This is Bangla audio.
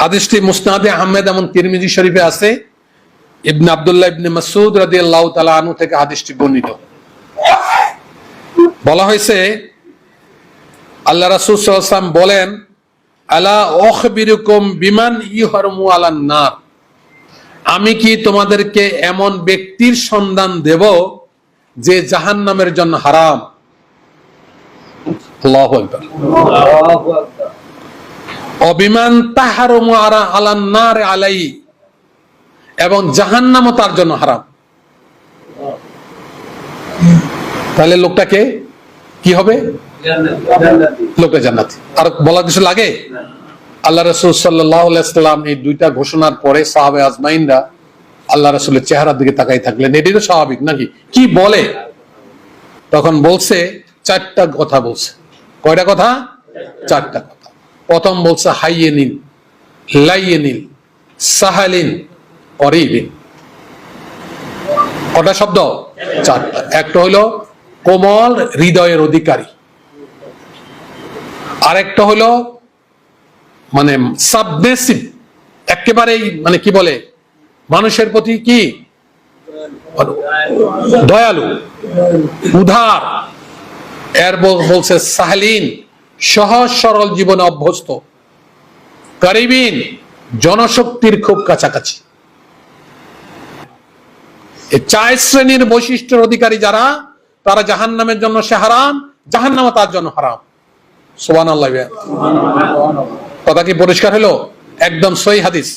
হাদিসটি মুসনাদে আহমেদ এবং তিরমিজি শরীফে আছে। ইবনে আব্দুল্লাহ ইবনে মাসউদ রাদিয়াল্লাহু তাআলা আনহু থেকে হাদিসটি বর্ণিত। বলা হয়েছে আল্লাহ রাসূল সাল্লাল্লাহু আলাইহি ওয়াসাল্লাম বলেন, আলা উখবিরুকুম বিমান ইহরমু আলান নার, আমি কি তোমাদেরকে এমন ব্যক্তির সন্ধান দেব যে জাহান্নামের জন্য হারাম। আল্লাহু আকবার। অবিমান তাহারুমু আলান নার আলাই, এবং জাহান্নামও তার জন্য হারাম। তাহলে লোকটাকে কি হবে? লোকটা জান্নাতি। আর বলার কিছু লাগে? আল্লাহ রাসূল সাল্লাল্লাহু আলাইহি ওয়াসাল্লাম এই দুইটা ঘোষণার পরে সাহাবে আজমাইনরা আল্লাহ রাসূলের চেহারার দিকে তাকাই থাকলেন। এটাই তো স্বাভাবিক নাকি? কি বলে? তখন বলছে চারটা কথা বলছে। কয়টা কথা? চারটা কথা। প্রথম বলছে হাইয়িনিন, লাইয়িনিন, সাহালিন, করিবিন। কটা শব্দ? চারটা। একটা হলো কোমল হৃদয়ের অধিকারী, আরেকটা হলো মানে সাবমিসিভ, একেবারেই মানে কি বলে মানুষের প্রতি কি দয়ালু, উদার। এর বলছে সাহলিন, সহজ সরল জীবনে অভ্যস্ত। করিবিন, জনশক্তির খুব কাছাকাছি। এই চার শ্রেণীর বৈশিষ্ট্যের অধিকারী যারা, তারা জাহান্নামের জন্য সে হারাম, জাহান্নাম তার জন্য হারাম। সুবহানাল্লাহ। কথা কি পরিষ্কার হলো? একদম সহিহ হাদিস।